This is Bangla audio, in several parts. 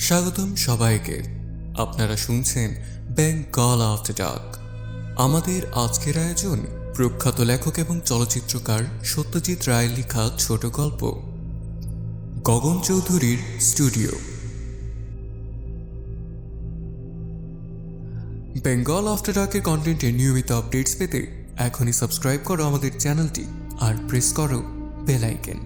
স্বাগতম সবাইকে। আপনারা শুনছেন বেঙ্গল আফটার ডার্ক। আমাদের আজকের আয়োজন প্রখ্যাত লেখক এবং চলচ্চিত্রকার সত্যজিৎ রায়ের লেখা ছোট গল্প গগন চৌধুরীর স্টুডিও। বেঙ্গল আফটার ডার্কের কন্টেন্টের নিয়মিত আপডেটস পেতে এখনই সাবস্ক্রাইব করো আমাদের চ্যানেলটি আর প্রেস করো বেল আইকন।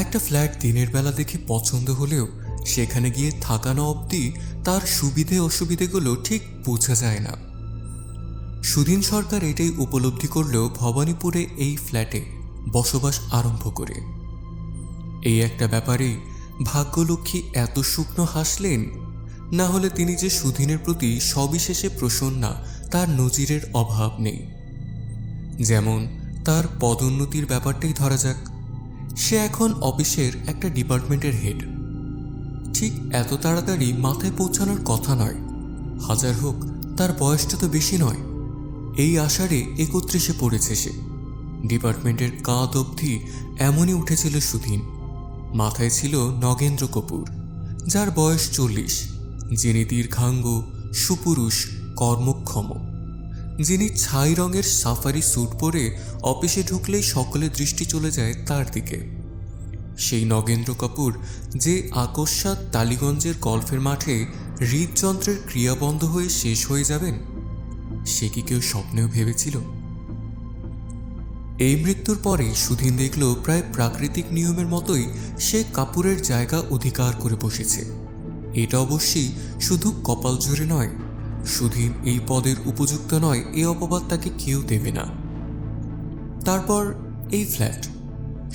একটা ফ্ল্যাট দিনের বেলা দেখে পছন্দ হলেও সেখানে গিয়ে থাকানো অবধি তার সুবিধে অসুবিধেগুলো ঠিক বোঝা যায় না। সুধীন সরকার এটাই উপলব্ধি করলেও ভবানীপুরে এই ফ্ল্যাটে বসবাস আরম্ভ করে। এই একটা ব্যাপারেই ভাগ্যলক্ষ্মী এত শুকনো হাসলেন, না হলে তিনি যে সুধীনের প্রতি সবিশেষে প্রসন্না তার নজিরের অভাব নেই। যেমন তার পদোন্নতির ব্যাপারটাই ধরা যাক। সে এখন অফিসের একটা ডিপার্টমেন্টের হেড। ঠিক এত তাড়াতাড়ি মাথায় পৌঁছানোর কথা নয়, হাজার হোক তার বয়সটা তো বেশি নয়। এই আষাঢ়ে 31 পড়েছে সে। ডিপার্টমেন্টের কাঁধ অবধি এমনই উঠেছিল সুধীন। মাথায় ছিল নগেন্দ্র কপুর, যার বয়স 40, যিনি দীর্ঘাঙ্গ, সুপুরুষ, কর্মক্ষম, যিনি ছাই রঙের সাফারি স্যুট পরে অফিসে ঢুকলেই সকলের দৃষ্টি চলে যায় তার দিকে। সেই নগেন্দ্র কাপুর যে আকস্মাৎ টালিগঞ্জের গল্ফের মাঠে হৃদযন্ত্রের ক্রিয়া বন্ধ হয়ে শেষ হয়ে যাবেন, সে কি কেউ স্বপ্নেও ভেবেছিল? এই মৃত্যুর পরে সুধীন দেখল প্রায় প্রাকৃতিক নিয়মের মতোই সে কাপুরের জায়গা অধিকার করে বসেছে। এটা অবশ্যই শুধু কপাল জোরে নয়, সুধীন এই পদের উপযুক্ত নয় এ অপবাদ তাকে কেউ দেবে না। তারপর এই ফ্ল্যাট।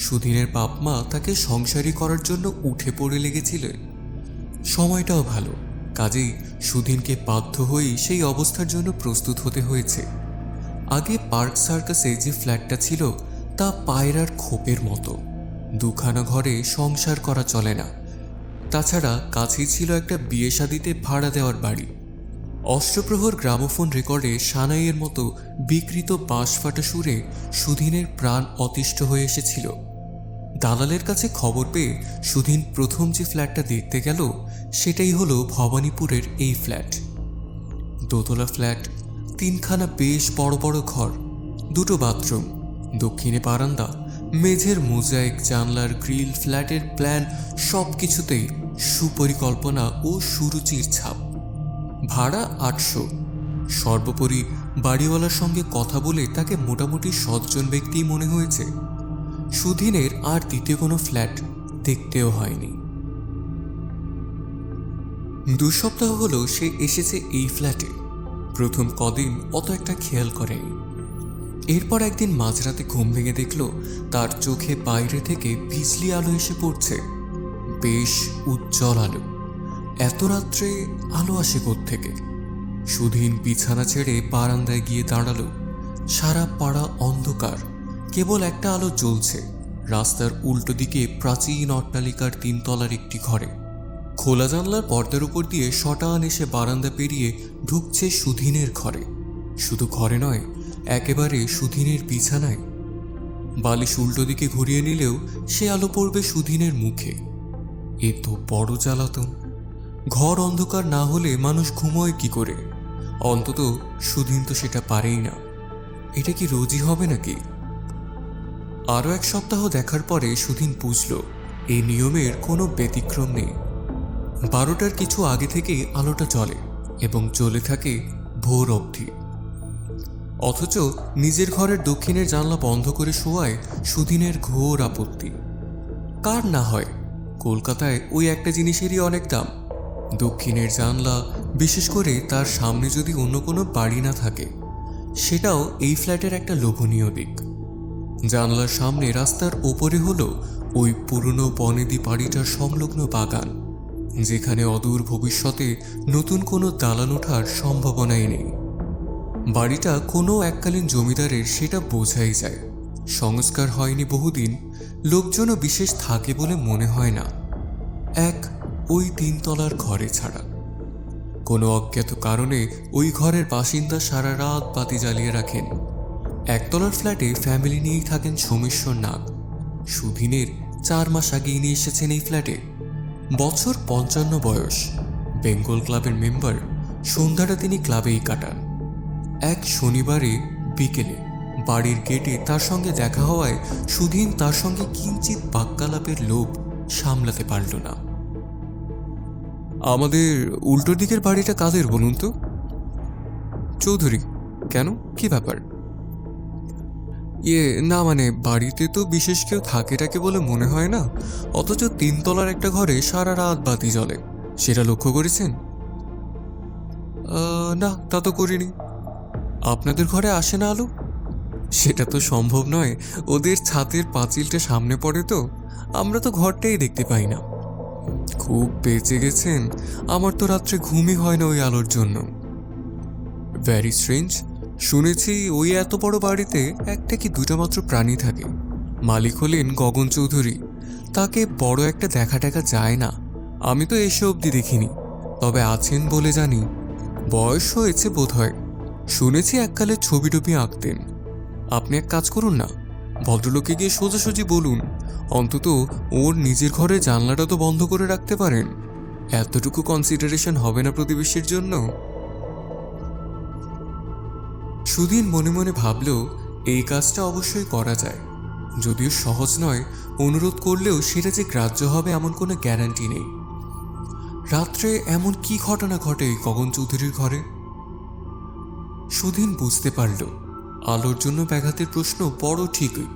সুধীনের বাপ মা তাকে সংসারী করার জন্য উঠে পড়ে লেগেছিলেন। সময়টাও ভালো, কাজেই সুধীনকে বাধ্য হয়েই সেই অবস্থার জন্য প্রস্তুত হতে হয়েছে। আগে পার্ক সার্কাসে যে ফ্ল্যাটটা ছিল তা পায়রার খোপের মতো, দুখানা ঘরে সংসার করা চলে না। তাছাড়া কাছেই ছিল একটা বিয়ে শাদিতে ভাড়া দেওয়ার বাড়ি। অষ্টপ্রহর গ্রামোফোন রেকর্ডে সানাইয়ের মতো বিকৃত বাঁশ ফাটা সুরে সুধীনের প্রাণ অতিষ্ঠ হয়ে এসেছিল। দালালের কাছে খবর পেয়ে সুধীন প্রথম যে ফ্ল্যাটটা দেখতে গেল সেটাই হলো ভবানীপুরের এই ফ্ল্যাট। দোতলা ফ্ল্যাট, 3খানা বেশ বড় বড় ঘর, 2টো বাথরুম, দক্ষিণে বারান্দা, মেঝের মোজাইক, জানলার গ্রিল, ফ্ল্যাটের প্ল্যান সব কিছুতেই সুপরিকল্পনা ও সুরুচির ছাপ। ভাড়া 800। সর্বোপরি বাড়িওয়ালার সঙ্গে কথা বলে তাকে মোটামুটি সজ্জন ব্যক্তিই মনে হয়েছে। সুধীনের আর দ্বিতীয় কোনো ফ্ল্যাট দেখতেও হয়নি। 2 সপ্তাহ হলো সে এসেছে এই ফ্ল্যাটে। প্রথম কদিন অত একটা খেয়াল করেনি। এরপর একদিন মাঝরাতে ঘুম ভেঙে দেখল তার চোখে বাইরে থেকে বিজলি আলো এসে পড়ছে। বেশ উজ্জ্বল আলো। এত রাত্রে আলো আসে কোত্থেকে? সুধীন বিছানা ছেড়ে বারান্দায় গিয়ে দাঁড়ালো। সারা পাড়া অন্ধকার, কেবল একটা আলো জ্বলছে রাস্তার উল্টো দিকে প্রাচীন অট্টালিকার 3 তলার একটি ঘরে। খোলা জানলার পর্দার উপর দিয়ে শটান এসে বারান্দা পেরিয়ে ঢুকছে সুধীনের ঘরে। শুধু ঘরে নয়, একেবারে সুধীনের বিছানায়। বালিশ উল্টো দিকে ঘুরিয়ে নিলেও সে আলো পড়বে সুধীনের মুখে। এ তো বড় জ্বালাতন। ঘর অন্ধকার না হলে মানুষ ঘুমোয় কি করে? অন্তত সুধীন তো সেটা পারেই না। এটা কি রোজই হবে নাকি? আরও 1 সপ্তাহ দেখার পরে সুধীন বুঝল এই নিয়মের কোনো ব্যতিক্রম নেই। 12টার কিছু আগে থেকে আলোটা জ্বলে এবং জ্বলে থাকে ভোর অবধি। অথচ নিজের ঘরের দক্ষিণের জানলা বন্ধ করে শোয়ায় সুধীনের ঘোর আপত্তি। কার না হয়? কলকাতায় ওই একটা জিনিসেরই অনেক দাম। দক্ষিণের জানলা, বিশেষ করে তার সামনে যদি অন্য কোনো বাড়ি না থাকে, সেটাও এই ফ্ল্যাটের একটা লোভনীয় দিক। জানলার সামনে রাস্তার ওপরে হলো ওই পুরনো বনেদি বাড়িটার সংলগ্ন বাগান, যেখানে অদূর ভবিষ্যতে নতুন কোনো দালান ওঠার সম্ভাবনাই নেই। বাড়িটা কোনো এককালীন জমিদারের সেটা বোঝাই যায়। সংস্কার হয়নি বহুদিন, লোকজনও বিশেষ থাকে বলে মনে হয় না, ওই 3 তলার ঘরে ছাড়া। কোনো অজ্ঞাত কারণে ওই ঘরের বাসিন্দা সারা রাত বাতি জ্বালিয়ে রাখেন। 1 তলার ফ্ল্যাটে ফ্যামিলি নিয়েই থাকেন সোমেশ্বর নাগ। সুধীনের 4 মাস আগেই নিয়ে এসেছেন এই ফ্ল্যাটে। বছর 55 বয়স, বেঙ্গল ক্লাবের মেম্বার। সন্ধ্যাটা তিনি ক্লাবেই কাটান। এক শনিবারে বিকেলে বাড়ির গেটে তার সঙ্গে দেখা হওয়ায় সুধীন তার সঙ্গে কিঞ্চিত বাক্যালাপের লোভ সামলাতে পারল না। আমাদের উল্টো দিকের বাড়িটা কাদের বলুন তো? চৌধুরী। কেন, কি ব্যাপার? না মানে বাড়িতে তো বিশেষ কেউ থাকে বলে মনে হয় না, অথচ 3 তলার একটা ঘরে সারা রাত বাতি জ্বলে। সেটা লক্ষ্য করেছেন? না, তা তো করিনি। আপনাদের ঘরে আসে না আলো? সেটা তো সম্ভব নয়, ওদের ছাদের পাঁচিলটা সামনে পড়ে তো, আমরা তো ঘরটাই দেখতে পাই না। খুব বেঁচে গেছেন, আমার তো রাত্রে ঘুমই হয় না ওই আলোর জন্য। Very strange. শুনেছি ওই এত বড় বাড়িতে একটা কি দুটা মাত্র প্রাণী থাকে। মালিক হলেন গগন চৌধুরী। তাকে বড় একটা দেখা যায় না, আমি তো এসে অবধি দেখিনি। তবে আছেন বলে জানি। বয়স হয়েছে বোধ হয়। শুনেছি এককালে ছবি টবি আঁকতেন। আপনি এক কাজ করুন না, ভদ্রলোককে গিয়ে সোজাসুজি বলুন অন্তত ওর নিজের ঘরে জানলাটা তো বন্ধ করে রাখতে পারেন। এতটুকু কনসিডারেশন হবে না প্রতিবেশীর জন্য? সুধীন মনে মনে ভাবল এই কাজটা অবশ্যই করা যায়, যদিও সহজ নয়। অনুরোধ করলেও সেটা যে গ্রাহ্য হবে এমন কোনো গ্যারান্টি নেই। রাত্রে এমন কি ঘটনা ঘটে গগন চৌধুরীর ঘরে? সুধীন বুঝতে পারল আলোর জন্য ব্যাঘাতের প্রশ্ন বড় ঠিকই,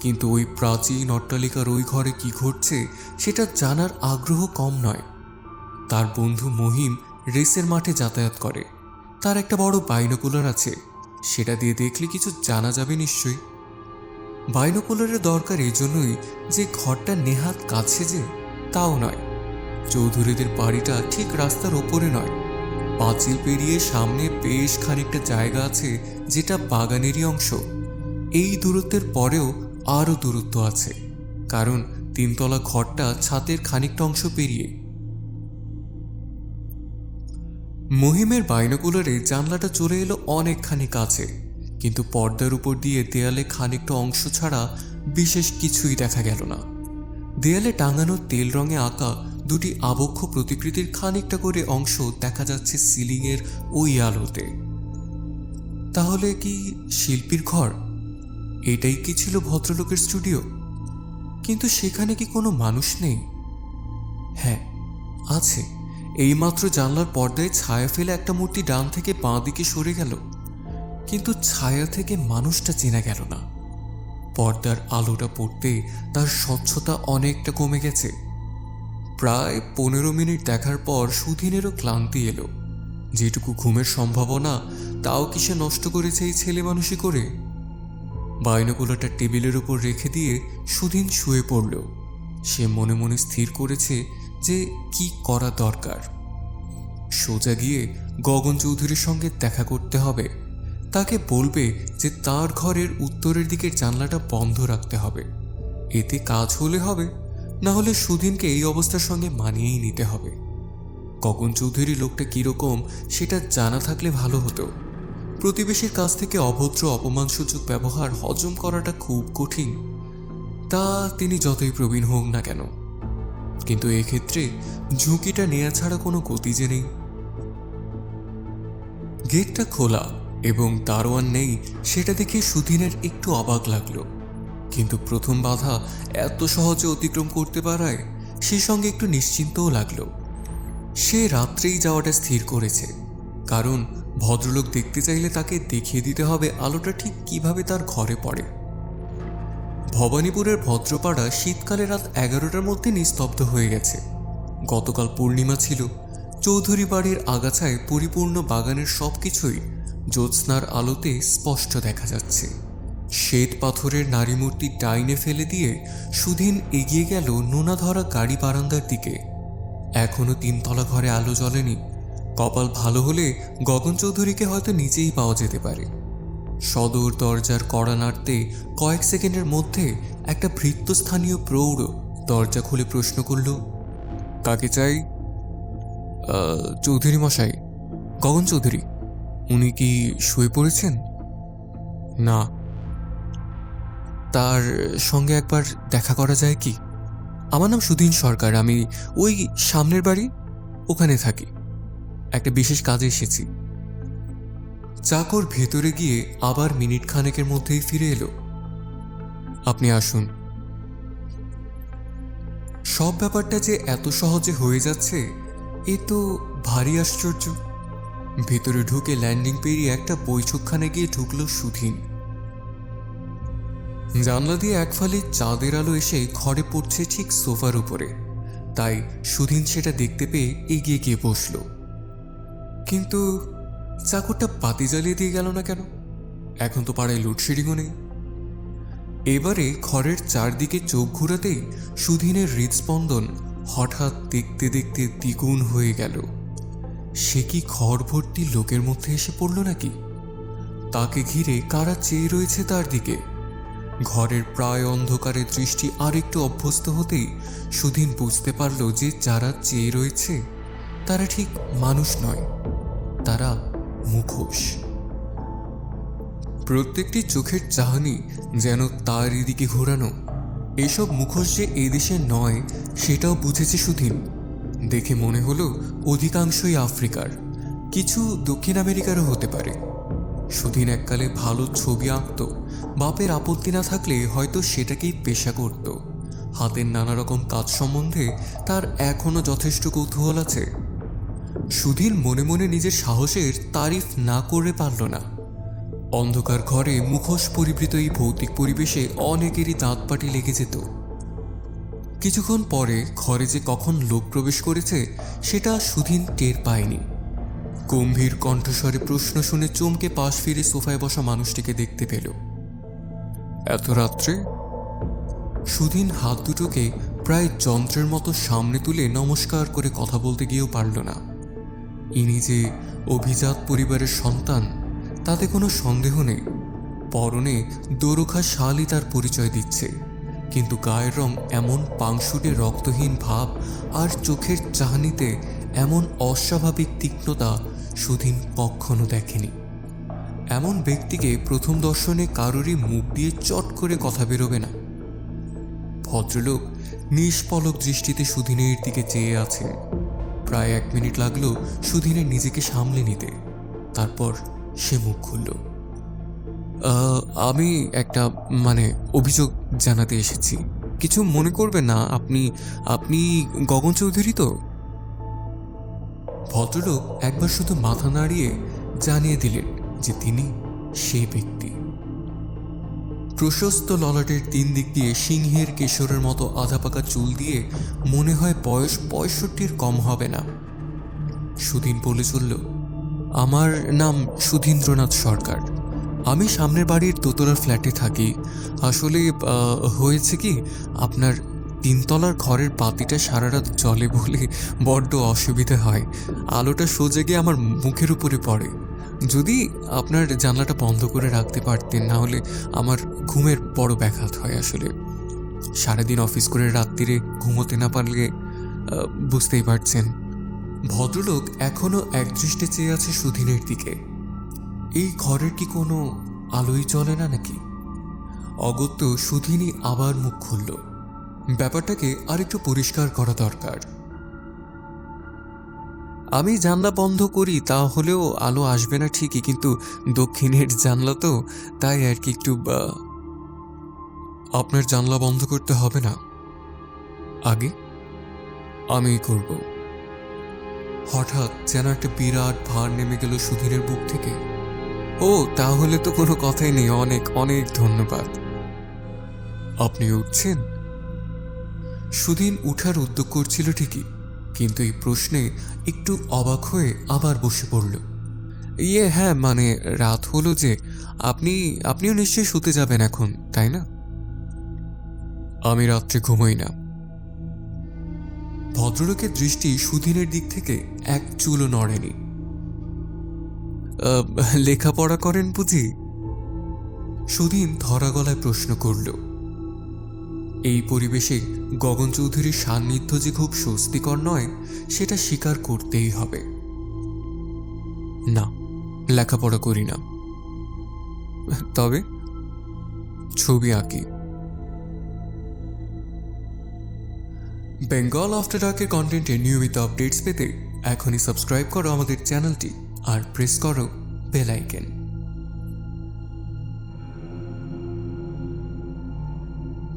কিন্তু ওই প্রাচীন অট্টালিকার ওই ঘরে কি ঘটছে সেটা জানার আগ্রহ কম নয়। তার বন্ধু মহিম রেসের মাঠে যাতায়াত করে, তার একটা বড় বাইনোকুলার আছে, সেটা দিয়ে দেখলে কিছু জানা যাবে নিশ্চয়ই। বাইনোকুলারের দরকার এই জন্যই যে ঘরটা নেহাত কাছে যে তাও নয়। চৌধুরীদের বাড়িটা ঠিক রাস্তার ওপরে নয়, পাঁচিল পেরিয়ে সামনে বেশ খানিকটা জায়গা আছে যেটা বাগানেরই অংশ। এই দূরত্বের পরেও আরও দূরত্ব আছে, কারণ 3 তলা ঘরটা ছাদের খানিকটা অংশ পেরিয়ে। মহিমের বাইনোকুলারে জানলাটা চলে এলো অনেকখানি কাছে, কিন্তু পর্দার উপর দিয়ে দেয়ালে খানিকটা অংশ ছাড়া বিশেষ কিছুই দেখা গেল না। দেয়ালে টাঙানো তেল রঙে আঁকা দুটি আবক্ষ প্রতিকৃতির খানিকটা করে অংশ দেখা যাচ্ছে সিলিংয়ের ওই আলোতে। তাহলে কি শিল্পীর ঘর? এটাই কি ছিল ভদ্রলোকের স্টুডিও? কিন্তু সেখানে কি কোনো মানুষ নেই? হ্যাঁ, আছে। এইমাত্র জানলার পর্দায় ছায়া ফেলে একটা মূর্তি ডান থেকে বাঁ দিকে সরে গেল, কিন্তু ছায়া থেকে মানুষটা চেনা গেল না। পর্দার আলোটা পড়তে তার স্বচ্ছতা অনেকটা কমে গেছে। প্রায় 15 মিনিট দেখার পর সুধীনেরও ক্লান্তি এলো। যেটুকু ঘুমের সম্ভাবনা তাও কি সে নষ্ট করেছে এই ছেলে মানুষই করে? বাইনোকুলারটা টেবিলের উপর রেখে দিয়ে সুধীন শুয়ে পড়ল। সে মনে মনে স্থির করেছে যে কি করা দরকার। সোজা গিয়ে গগন চৌধুরীর সঙ্গে দেখা করতে হবে। তাকে বলবে যে তার ঘরের উত্তরের দিকের জানলাটা বন্ধ রাখতে হবে। এতে কাজ হলে হবে, না হলে সুধীনকে এই অবস্থার সঙ্গে মানিয়েই নিতে হবে। গগন চৌধুরী লোকটা কিরকম সেটা জানা থাকলে ভালো হতো। প্রতিবেশীর কাছ থেকে অভদ্র অপমানসূচক ব্যবহার হজম করাটা খুব কঠিন, তা তিনি যতই প্রবীণ হোক না কেন। কিন্তু এক্ষেত্রে ঝুঁকিটা নেওয়া ছাড়া কোনো গতি যে নেই। গেটটা খোলা এবং দারোয়ান নেই, সেটা দেখে সুধীনের একটু অবাক লাগলো। কিন্তু প্রথম বাধা এত সহজে অতিক্রম করতে পারায় সে সঙ্গে একটু নিশ্চিন্তও লাগলো। সে রাত্রেই যাওয়াটা স্থির করেছে, কারণ ভদ্রলোক দেখতে চাইলে তাকে দেখিয়ে দিতে হবে আলোটা ঠিক কিভাবে তার ঘরে পড়ে। ভবানীপুরের ভদ্রপাড়া শীতকালে রাত 11টার মধ্যে নিস্তব্ধ হয়ে গেছে। গতকাল পূর্ণিমা ছিল। চৌধুরী বাড়ির আগাছায় পরিপূর্ণ বাগানের সবকিছুই জ্যোৎস্নার আলোতে স্পষ্ট দেখা যাচ্ছে। শ্বেত পাথরের নারী মূর্তি ডাইনে ফেলে দিয়ে সুধীন এগিয়ে গেল নোনা ধরা গাড়ি বারান্দার দিকে। এখনো 3 তলা ঘরে আলো জ্বলেনি। কপাল ভালো হলে গগন চৌধুরীকে হয়তো নিজেই পাওয়া যেতে পারে। সদর দরজার কড়া নাড়তে কয়েক সেকেন্ডের মধ্যে একটা ভৃত্যস্থানীয় প্রৌঢ় দরজা খুলে প্রশ্ন করল, কাকে চাই? চৌধুরী মশাই, গগন চৌধুরী। উনি কি শুয়ে পড়েছেন? না। তার সঙ্গে একবার দেখা করা যায় কি? আমার নাম সুধীন সরকার, আমি ওই সামনের বাড়ি ওখানে থাকি, একটা বিশেষ কাজে এসেছি। চাকর ভেতরে গিয়ে আবার মিনিট খানেকের মধ্যেই ফিরে এলো। আপনি আসুন। সব ব্যাপারটা যে এত সহজে হয়ে যাচ্ছে এ তো ভারী আশ্চর্য। ভেতরে ঢুকে ল্যান্ডিং পেরিয়ে একটা বৈঠকখানে গিয়ে ঢুকলো সুধীন। জানলা দিয়ে এক ফালি চাঁদের আলো এসে ঘরে পড়ছে ঠিক সোফার উপরে, তাই সুধীন সেটা দেখতে পেয়ে এগিয়ে গিয়ে বসল। কিন্তু চাকরটা বাতি জ্বালিয়ে দিয়ে গেল না কেন? এখন তো পাড়ায় লোডশেডিংও নেই। এবারে ঘরের চারদিকে চোখ ঘুরাতেই সুধীনের হৃদস্পন্দন হঠাৎ দেখতে দেখতে দ্বিগুণ হয়ে গেল। সে কি ঘর ভর্তি লোকের মধ্যে এসে পড়ল নাকি? তাকে ঘিরে কারা চেয়ে রয়েছে তার দিকে? ঘরের প্রায় অন্ধকারে দৃষ্টি আর একটু অভ্যস্ত হতেই সুধীন বুঝতে পারল যে যারা চেয়ে রয়েছে তারা ঠিক মানুষ নয়, তারা মুখোশ। প্রত্যেকটি চোখের চাহনি যেন তার এদিকে ঘোরানো। এসব মুখোশ যে এদেশে নয় সেটাও বুঝেছে সুধীন। দেখে মনে হলো অধিকাংশই আফ্রিকার, কিছু দক্ষিণ আমেরিকারও হতে পারে। সুধীন এককালে ভালো ছবি আঁকত, বাপের আপত্তি না থাকলে হয়তো সেটাকেই পেশা করত। হাতের নানা রকম কাজ সম্বন্ধে তার এখনো যথেষ্ট কৌতূহল আছে। সুধীন মনে মনে নিজের সাহসের তারিফ না করে পারল না। অন্ধকার ঘরে মুখোশ পরিবৃত এই ভৌতিক পরিবেশে অনেকেরই দাঁত পাটি লেগে যেত। কিছুক্ষণ পরে ঘরে যে কখন লোক প্রবেশ করেছে সেটা সুধীন টের পায়নি। গম্ভীর কণ্ঠস্বরে প্রশ্ন শুনে চমকে পাশ ফিরে সোফায় বসা মানুষটিকে দেখতে পেল। এত রাত্রে? সুধীন হাত দুটোকে প্রায় যন্ত্রের মতো সামনে তুলে নমস্কার করে কথা বলতে গিয়েও পারল না। ইনি যে অভিজাত পরিবারের সন্তান তাতে কোনো সন্দেহ নেই। পরনে দোরখা শালই তার পরিচয় দিচ্ছে, কিন্তু গায়ের রং এমন পাংশুটে রক্তহীন ভাব আর চোখের চাহনিতে এমন অস্বাভাবিক তীক্ষ্ণতা সুধীন কখনো দেখেনি। এমন ব্যক্তিকে প্রথম দর্শনে কারোরই মুখ দিয়ে চট করে কথা বেরোবে না। ভদ্রলোক নিষ্পলক দৃষ্টিতে সুধীনের দিকে চেয়ে আছেন। প্রায় 1 মিনিট লাগলো সুধীনের নিজেকে সামলে নিতে। তারপর সে মুখ খুলল। আমি একটা অভিযোগ জানাতে এসেছি। কিছু মনে করবেন না। আপনি গগন চৌধুরী তো? ভদ্রলোক একবার শুধু মাথা নাড়িয়ে জানিয়ে দিলেন যে তিনি সেই ব্যক্তি। প্রশস্ত ললাটের 3 দিক দিয়ে সিংহের কেশরের মতো আধা পাকা চুল দিয়ে মনে হয় বয়স 65-র কম হবে না। সুধীন বলে চলল, আমার নাম সুধীন্দ্রনাথ সরকার। আমি সামনের বাড়ির দোতলার ফ্ল্যাটে থাকি। আসলে হয়েছে কি, আপনার 3 তলার ঘরের বাতিটা সারা রাত জ্বলে বলে বড্ড অসুবিধা হয়। আলোটা সোজা গিয়ে আমার মুখের উপরে পড়ে। যদি আপনার জানলাটা বন্ধ করে রাখতে পারতেন, না হলে আমার ঘুমের বড় ব্যাঘাত হয়। আসলে সারাদিন অফিস করে রাত্রিরে ঘুমোতে না পারলে বুঝতেই পারছেন। ভদ্রলোক এখনো একদৃষ্টে চেয়ে আছে সুধীনের দিকে। এই ঘরের কি কোনো আলোই চলে না নাকি? অগত্যা সুধীনই আবার মুখ খুলল। ব্যাপারটাকে আরেকটু পরিষ্কার করা দরকার। আমি জানলা বন্ধ করি, তা হলেও আলো আসবে না ঠিকই, কিন্তু দক্ষিণের জানলা তো, তাই আর কি একটু। আপনার জানলা বন্ধ করতে হবে না, আগে আমি করব। হঠাৎ যেন একটা বিরাট ভার নেমে গেল সুধীরের বুক থেকে। ও, তাহলে তো কোনো কথাই নেই। অনেক অনেক ধন্যবাদ। আপনি উঠছেন? সুধীন উঠার উদ্যোগ করছিল ঠিকই, কিন্তু এই প্রশ্নে একটু অবাক হয়ে আবার বসে পড়ল। হ্যাঁ, রাত হলো যে। আপনিও নিশ্চয়ই শুতে যাবেন এখন, তাই না? আমি রাত্রে ঘুমোই না। ভদ্রলোকের দৃষ্টি সুধীনের দিক থেকে এক চুলও নড়েনি। লেখাপড়া করেন বুঝি? সুধীন ধরা গলায় প্রশ্ন করল। এই পরিবেশে গগন চৌধুরীর সান্নিধ্য যে খুব স্বস্তিকর নয় সেটা স্বীকার করতেই হবে। না, লেখাপড়া করি না। তবে ছবি আঁকি। বেঙ্গল আফটার ডার্কের কন্টেন্টে নিয়মিত আপডেটস পেতে এখনই সাবস্ক্রাইব করো আমাদের চ্যানেলটি আর প্রেস করো বেল আইকন।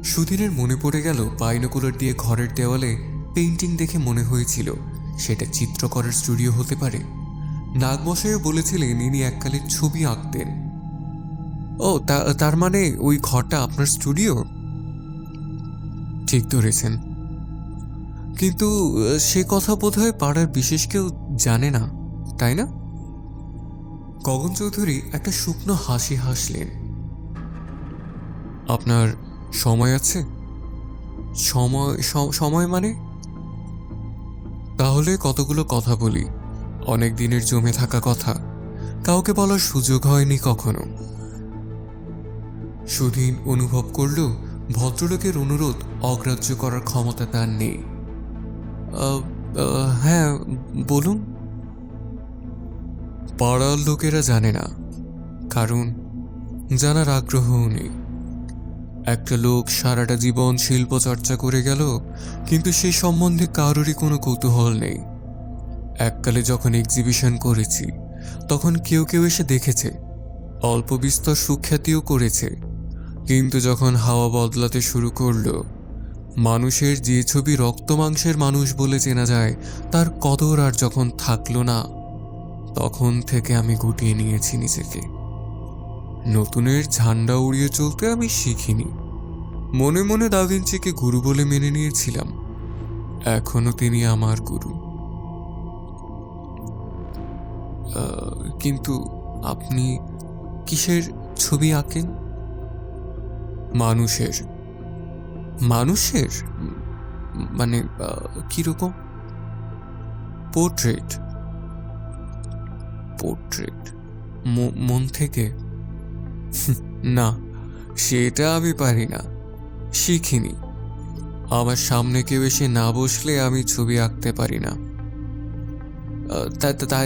সুধীরের মনে পড়ে গেল বাইনোকুলার দিয়ে ঘরের দেওয়ালে পেইন্টিং দেখে মনে হয়েছিল সেটা চিত্রকরের স্টুডিও হতে পারে। নাগমশাইও বলেছিলেন ইনি এককালে ছবি আঁকতেন। ও তার মানে ওই ঘরটা আপনার স্টুডিও? ঠিক ধরেছেন, কিন্তু সে কথা বোধহয় পাড়ার বিশেষ কেউ জানে না, তাই না? গগন চৌধুরী একটা শুকনো হাসি হাসলেন। আপনার সময় আছে? সময় মানে? তাহলে কতগুলো কথা বলি, অনেক দিনের জমে থাকা কথা, কাউকে বলার সুযোগ হয়নি কখনো। সুধীন অনুভব করল ভদ্রলোকের অনুরোধ অগ্রাহ্য করার ক্ষমতা তার নেই। হ্যাঁ বলুন। পাড়ার লোকেরা জানে না, কারণ জানার আগ্রহও নেই। একটা লোক সারাটা জীবন শিল্প চর্চা করে গেল, কিন্তু সেই সম্বন্ধে কারোরই কোনো কৌতূহল নেই। এককালে যখন এক্সিবিশন করেছি তখন কেউ কেউ এসে দেখেছে, অল্প বিস্তর সুখ্যাতিও করেছে, কিন্তু যখন হাওয়া বদলাতে শুরু করলো, মানুষের যে ছবি রক্ত মাংসের মানুষ বলে চেনা যায় তার কদর আর যখন থাকলো না, তখন থেকে আমি গুটিয়ে নিয়েছি নিজেকে। নতুনের ঝান্ডা উড়িয়ে চলতে আমি শিখিনি। মনে মনে দা ভিঞ্চিকে গুরু বলে মেনে নিয়েছিলাম, এখনো তিনি আমার গুরু। কিন্তু আপনি কিসের ছবি আঁকেন? মানুষের। মানুষের মানে কিরকম? পোর্ট্রেট। পোর্ট্রেট মন থেকে? না, সেটা আমি পারি না, শিখিনি। আমার সামনে কেউ এসে না বসলে আমি ছবি আঁকতে পারি না।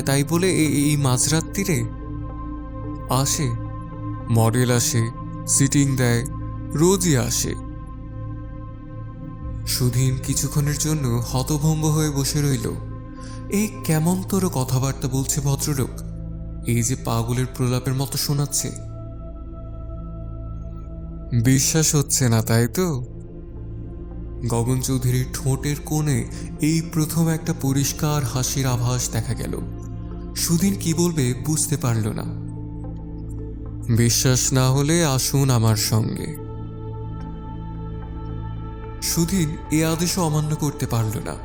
তাই বলে এই মাঝরাত্রিরে আসে মডেল, আসে সিটিং দেয়, রোজই আসে। সুধীন কিছুক্ষণের জন্য হতভম্ব হয়ে বসে রইল। এই কেমন তোর কথাবার্তা বলছে ভদ্রলোক, এই যে পাগলের প্রলাপের মতো শোনাচ্ছে। বিশ্বাস হচ্ছে না তাই তো? গগন চৌধুরীর ঠোঁটের কোণে এই প্রথম একটা পরিষ্কার হাসির আভাস দেখা গেল। সুধীন কি বলবে বুঝতে পারল না। বিশ্বাস না হলে আসুন আমার সঙ্গে। সুধীন এ আদেশও অমান্য করতে পারল না।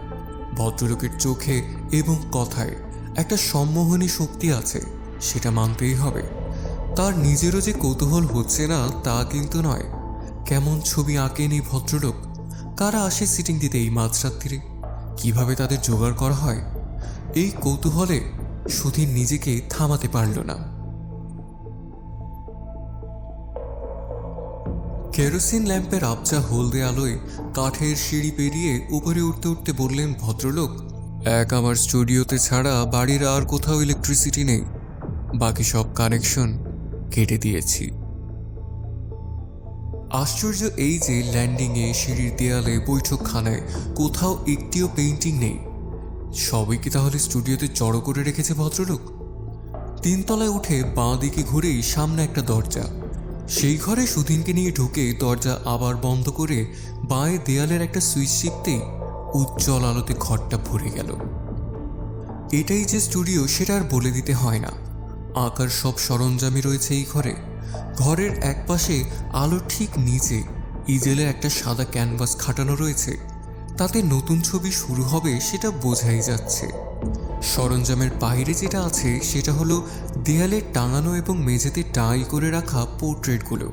ভদ্রলোকের চোখে এবং কথায় একটা সম্মোহনী শক্তি আছে, সেটা মানতেই হবে। তার নিজেরও যে কৌতূহল হচ্ছে না তা কিন্তু নয়। কেমন ছবি আঁকেন এই ভদ্রলোক? কারা আসে সিটিং দিতে এই মাঝরাত্রিরে? কিভাবে তাদের জোগাড় করা হয়? এই কৌতূহলে সুধীন নিজেকে থামাতে পারল না। কেরোসিন ল্যাম্পের আবজা হলদে আলোয় কাঠের সিঁড়ি পেরিয়ে উপরে উঠতে উঠতে বললেন ভদ্রলোক, আমার স্টুডিওতে ছাড়া বাড়ির আর কোথাও ইলেকট্রিসিটি নেই, বাকি সব কানেকশন কেটে দিয়েছি। আশ্চর্য এই যে ল্যান্ডিংয়ে, সিঁড়ির দেয়ালে, বৈঠকখানায় কোথাও একটিও পেইন্টিং নেই। সবই কি তাহলে স্টুডিওতে জড়ো করে রেখেছে ভদ্রলোক? তিনতলায় উঠে বাঁ দিকে ঘুরেই সামনে একটা দরজা। সেই ঘরে সুধীনকে নিয়ে ঢুকে দরজা আবার বন্ধ করে বাঁয়ে দেয়ালের একটা সুইচ টিপতেই উজ্জ্বল আলোতে ঘরটা ভরে গেল। এটাই যে স্টুডিও সেটা আর বলে দিতে হয় না। আঁকার সব সরঞ্জামই রয়েছে এই ঘরে। ঘরের একপাশে আলোর ঠিক নিচে ইজেলের একটা সাদা ক্যানভাস খাটানো রয়েছে, তাতে নতুন ছবি শুরু হবে সেটা বোঝাই যাচ্ছে। সরঞ্জামের বাইরে যেটা আছে সেটা হলো দেয়ালে টাঙানো এবং মেঝেতে টাই করে রাখা পোর্ট্রেটগুলো।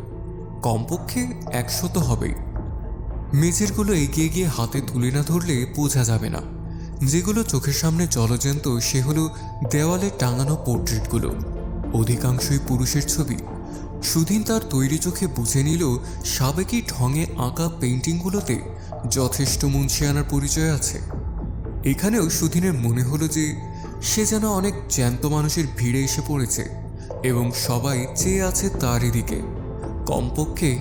কমপক্ষে 100 তো হবেই। মেঝেরগুলো এগিয়ে গিয়ে হাতে তুলে না ধরলে বোঝা যাবে না। যেগুলো চোখের সামনে জলজ্যান্ত সে হলো দেওয়ালে টাঙানো পোর্ট্রেটগুলো, অধিকাংশই পুরুষের ছবি। সুধীন তার তৈরি চোখে বুঝে নিল সাবেকি ঢঙে আঁকা পেইন্টিংগুলোতে যথেষ্ট মুন্সিয়ানার পরিচয় আছে। এখানেও সুধীনের মনে হলো যে সে যেন অনেক জ্যান্ত মানুষের ভিড়ে এসে পড়েছে এবং সবাই চেয়ে আছে তারই দিকে। কমপক্ষে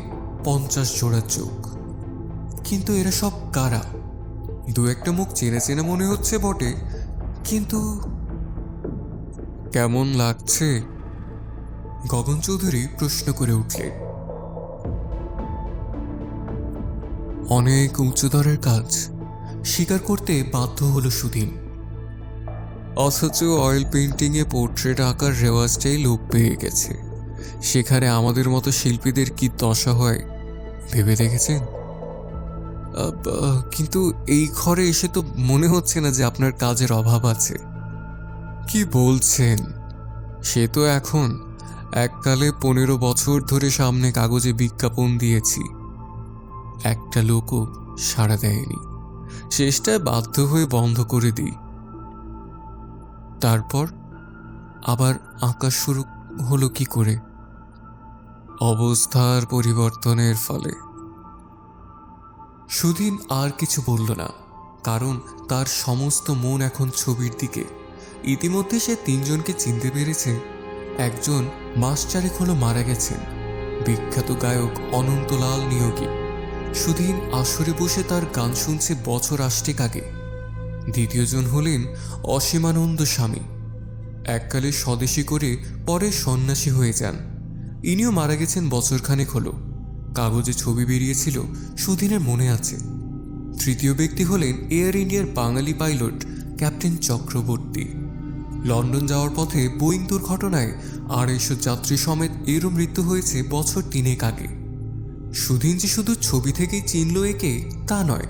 50 জোড়া চোখ। কিন্তু এরা সব কারা? দু একটা মুখ চেনা চেনা মনে হচ্ছে বটে, কিন্তু কেমন লাগছে? গগন চৌধুরী প্রশ্ন করে উঠলেন। অনেক উচ্চদরের কাজ, স্বীকার করতে বাধ্য হলো সুধীন। অথচ অয়েল পেইন্টিংয়ে পোর্ট্রেট আঁকার রেওয়াজটাই লোপ পেয়ে গেছে। সেখানে আমাদের মতো শিল্পীদের কি দশা হয় ভেবে দেখেছেন? কিন্তু এই ঘরে এসে তো মনে হচ্ছে না যে আপনার কাজের অভাব আছে। কি বলছেন? সে তো এখন, এককালে 15 বছর ধরে সামনে কাগজে বিজ্ঞাপন দিয়েছি, একটা লোকও সাড়া দেয়নি। শেষটায় বাধ্য হয়ে বন্ধ করে দিই। তারপর আবার আঁকা শুরু হলো কি করে? অবস্থার পরিবর্তনের ফলে। সুধীন আর কিছু বলল না, কারণ তার সমস্ত মন এখন ছবির দিকে। ইতিমধ্যে সে 3 জনকে চিনতে পেরেছে। একজন মাস 4 হলো মারা গেছেন, বিখ্যাত গায়ক অনন্তলাল নিয়োগী। সুধীন আসরে বসে তার গান শুনছে বছর 8 আগে। দ্বিতীয়জন হলেন অসীমানন্দ স্বামী, এককালে স্বদেশী করে পরে সন্ন্যাসী হয়ে যান। ইনিও মারা গেছেন বছরখানেক হলো। কাগজে ছবি বেরিয়েছিল, সুধীনের মনে আছে। তৃতীয় ব্যক্তি হলেন এয়ার ইন্ডিয়ার বাঙালি পাইলট ক্যাপ্টেন চক্রবর্তী। লন্ডন যাওয়ার পথে বোয়িং দুর্ঘটনায় 250 যাত্রী সমেত এরও মৃত্যু হয়েছে বছর 3 আগে। সুধীন যে শুধু ছবি থেকেই চিনল একে তা নয়,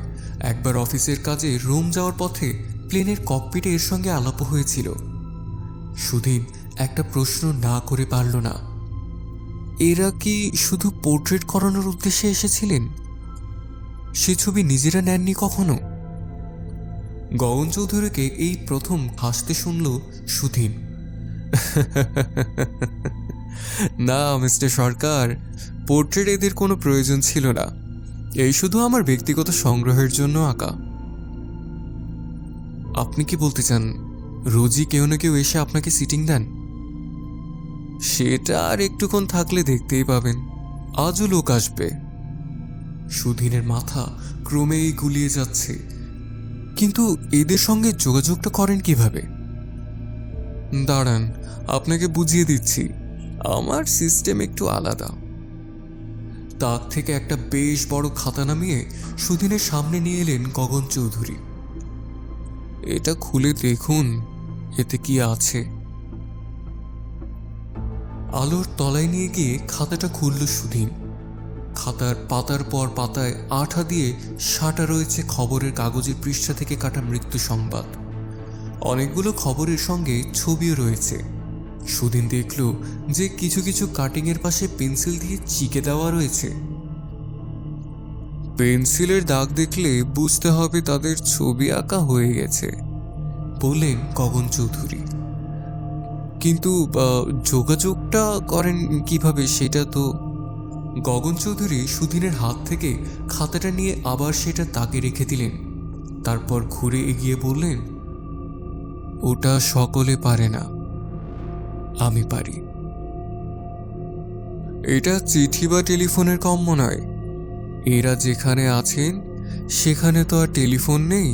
একবার অফিসের কাজে রোম যাওয়ার পথে প্লেনের ককপিটে এর সঙ্গে আলাপ হয়েছিল। সুধীন একটা প্রশ্ন না করে পারল না। এরা কি শুধু পোর্ট্রেট করানোর উদ্দেশ্যে এসেছিলেন? সে ছবি নিজেরা নেননি কখনো? গগন চৌধুরীকে এই প্রথম হাসতে শুনল সুধীন। না মিস্টার সরকার, পোর্ট্রেট এদের কোনো প্রয়োজন ছিল না। এই শুধু আমার ব্যক্তিগত সংগ্রহের জন্য আঁকা। আপনি কি বলতে চান রোজই কেউ না কেউ এসে আপনাকে সিটিং দেন? সেটা আর একটুক্ষণ থাকলে দেখতেই পাবেন, আজও লোক আসবে। সুধীনের মাথা ক্রমেই গুলিয়ে যাচ্ছে। কিন্তু এদের সঙ্গে যোগাযোগটা করেন কিভাবে? দাঁড়ান, আপনাকে বুঝিয়ে দিচ্ছি। আমার সিস্টেম একটু আলাদা। তাক থেকে একটা বেশ বড় খাতা নামিয়ে সুধীনের সামনে নিয়ে এলেন গগন চৌধুরী। এটা খুলে দেখুন, এতে কি আছে। আলোর তলায় নিয়ে গিয়ে খাতাটা খুলল সুধীন। খাতার পাতার পর পাতায় আঠা দিয়ে সাঁটা রয়েছে খবরের কাগজের পৃষ্ঠা থেকে কাটা মৃত্যু সংবাদ। অনেকগুলো খবরের সঙ্গে ছবিও রয়েছে। সুধীন দেখল যে কিছু কিছু কাটিংয়ের পাশে পেন্সিল দিয়ে চিকে দেওয়া রয়েছে। পেন্সিলের দাগ দেখলে বুঝতে হবে তাদের ছবি আঁকা হয়ে গেছে, বললেন গগন চৌধুরী। কিন্তু যোগাযোগটা করেন কিভাবে সেটা তো। গগন চৌধুরী সুধীনের হাত থেকে খাতাটা নিয়ে আবার সেটা তাকে রেখে দিলেন। তারপর ঘুরে এগিয়ে বললেন, ওটা সকলে পারে না, আমি পারি। এটা চিঠি বা টেলিফোনের কম্য নয়। এরা যেখানে আছেন সেখানে তো আর টেলিফোন নেই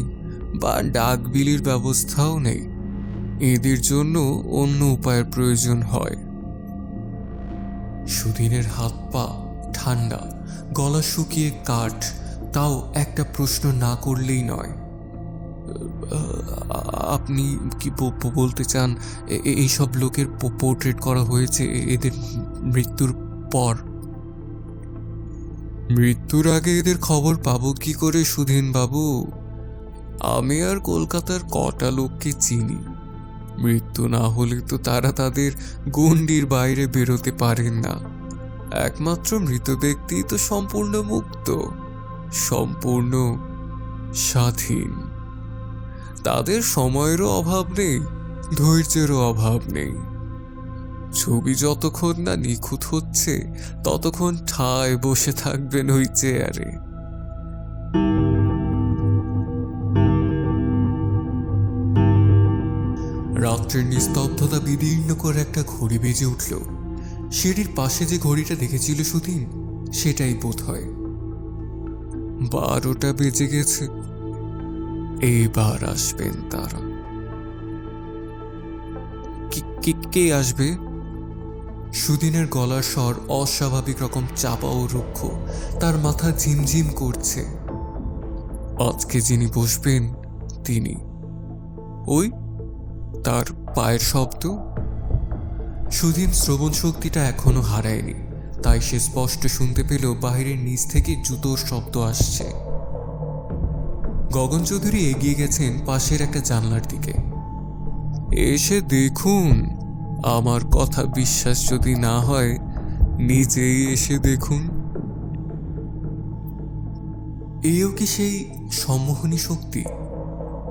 বা ডাকবিলির ব্যবস্থাও নেই। এদের জন্য অন্য উপায়ের প্রয়োজন হয়। সুধীনের হাত পা ঠান্ডা, গলা শুকিয়ে কাঠ, তাও একটা প্রশ্ন না করলেই নয়। আপনি কি বলতে চান এইসব লোকের পোর্ট্রেট করা হয়েছে এদের মৃত্যুর পর? মৃত্যুর আগে এদের খবর পাবো কি করে সুধীন বাবু? আমি আর কলকাতার কটা লোককে চিনি। মৃত্যু না হলে তো তারা তাদের গণ্ডির বাইরে বেরোতে পারেন না। একমাত্র মৃত ব্যক্তি তো সম্পূর্ণ মুক্ত, সম্পূর্ণ স্বাধীন। তাদের সময়েরও অভাব নেই, ধৈর্যেরও অভাব নেই। ছবি যতক্ষণ না নিখুঁত হচ্ছে ততক্ষণ ঠায় বসে থাকবেন ওই চেয়ারে। রাত্রের নিস্তব্ধতা বিদীর্ণ করে একটা ঘড়ি বেজে উঠল। সিঁড়ির পাশে যে ঘড়িটা দেখেছিল সুধীন, সেটাই বোধ হয়। 12টা বেজে গেছে। এইবার আসবেন তারা। কে আসবে? সুদিনের গলার স্বর অস্বাভাবিক রকম চাপা ও রুক্ষ, তার মাথা ঝিমঝিম করছে। আজকে যিনি বসবেন তিনি। ওই তার পায়ের শব্দ। সুদিন শ্রবণ শক্তিটা এখনো হারায়নি, তাই সে স্পষ্ট শুনতে পেল বাহিরের নিচ থেকে জুতোর শব্দ আসছে। গগন চৌধুরী এগিয়ে গেছেন পাশের একটা জানলার দিকে। এসে দেখুন, আমার কথা বিশ্বাস যদি না হয় নিজেই এসে দেখুন। এও কি সেই সম্মোহনী শক্তি?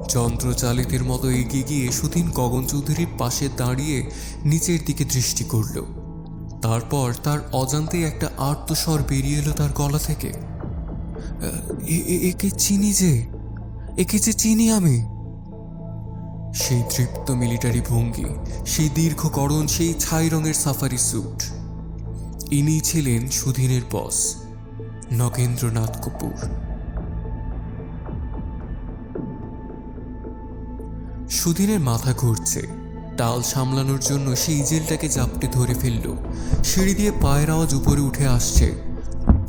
যন্ত্রচালিতের মতো এগিয়ে গিয়ে সুদিন গগন চৌধুরীর পাশে দাঁড়িয়ে নিচের দিকে দৃষ্টি করল। তারপর তার অজান্তেই একটা আর্তস্বর বেরিয়ে এলো তার গলা থেকে। একে চিনি যে, একে যে চিনি আমি। সেই তৃপ্ত মিলিটারি ভঙ্গি, সেই দীর্ঘকরণ, সেই ছাই রঙের সাফারি স্যুট। ইনি ছিলেন সুধীনের বস, নগেন্দ্রনাথ কপুর। সুধীনের মাথা ঘুরছে। টাল সামলানোর জন্য সেই ইজেলটাকে জাপটে ধরে ফেলল। সিঁড়ি দিয়ে পায়ের আওয়াজ উপরে উঠে আসছে।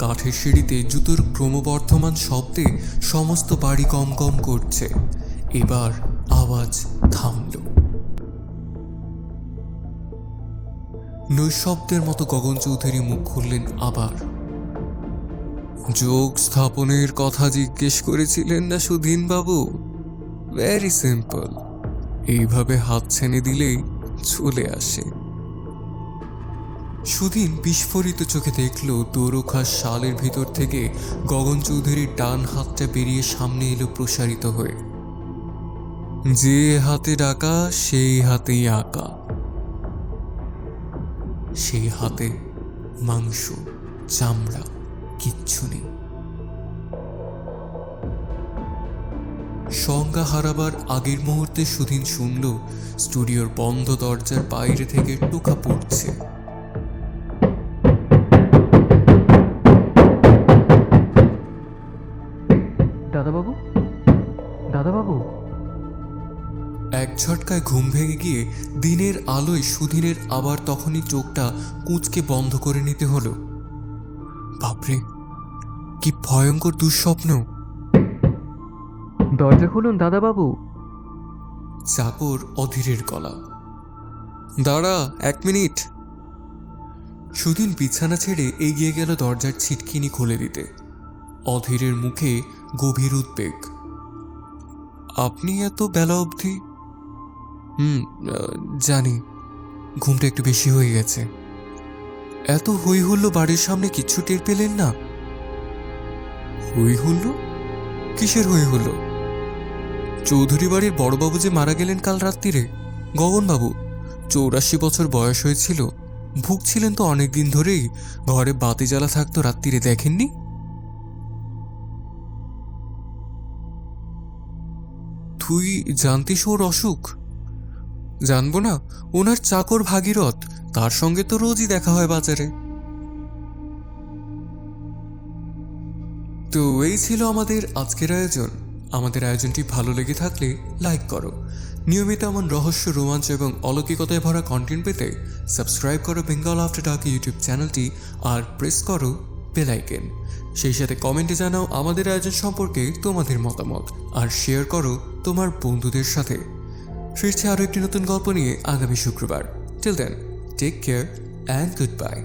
কাঠের সিঁড়িতে জুতোর ক্রমবর্ধমান শব্দে সমস্ত বাড়ি কম কম করছে। এবার আওয়াজ থামল। নৈশব্দের মতো গগন চৌধুরী মুখ খুললেন আবার। যোগ স্থাপনের কথা জিজ্ঞেস করেছিলেন না সুধীন বাবু? ভেরি সিম্পল, এইভাবে হাত ছেনে দিলেই চলে আসে। সুধীন বিস্ফোরিত চোখে দেখল দোরখা শালের ভিতর থেকে গগন চৌধুরীর ডান হাতটা বেরিয়ে সামনে এলো প্রসারিত হয়ে। যে হাতে ডাকা সেই হাতেই আঁকা। সেই হাতে মাংস, চামড়া কিচ্ছু নেই। সংজ্ঞা হারাবার আগের মুহূর্তে সুধীন শুনল স্টুডিওর বন্ধ দরজার বাইরে থেকে টোকা পড়ছে। দাদাবাবু, দাদাবাবু। এক ঝটকায় ঘুম ভেঙে গিয়ে দিনের আলোয় সুধীনের আবার তখনই চোখটা কুঁচকে বন্ধ করে নিতে হলো। বাপরে, কি ভয়ঙ্কর দুঃস্বপ্ন! দরজা খুলুন দাদাবাবু। চাকর অধীরের গলা। দাঁড়া 1 মিনিট। সুধীন বিছানা ছেড়ে এগিয়ে গেল দরজার ছিটকিনি খুলে দিতে। অধীরের মুখে গভীর উদ্বেগ। আপনি এত বেলা অবধি? জানি, ঘুমটা একটু বেশি হয়ে গেছে। এত হই হুল্লো বাড়ির সামনে কিচ্ছু টের পেলেন না? হই হুল্লো? কিসের হই হুল্লো? চৌধুরী বাড়ির বড়বাবু যে মারা গেলেন কাল রাত্রিরে, গগনবাবু। 84 বছর বয়স হয়েছিল, ভুগছিলেন তো অনেকদিন ধরেই। ঘরে বাতি জ্বালা থাকতো, রাত্রিরে দেখেননি? তুই জানতিস ওর অসুখ? জানবো না? ওনার চাকর ভাগীরথ, তার সঙ্গে তো রোজই দেখা হয় বাজারে। তো এই ছিল আমাদের আজকের আয়োজন। আমাদের আয়োজনটি ভালো লেগে থাকলে লাইক করো। নিয়মিত এমন রহস্য, রোমাঞ্চ এবং অলৌকিকতায় ভরা কন্টেন্ট পেতে সাবস্ক্রাইব করো বেঙ্গল আফটার ডার্ক ইউটিউব চ্যানেলটি আর প্রেস করো বেল আইকন। সেই সাথে কমেন্টে জানাও আমাদের আয়োজন সম্পর্কে তোমাদের মতামত, আর শেয়ার করো তোমার বন্ধুদের সাথে। ফিরছে আরও একটি নতুন গল্প নিয়ে আগামী শুক্রবার। Till then, take care and good by.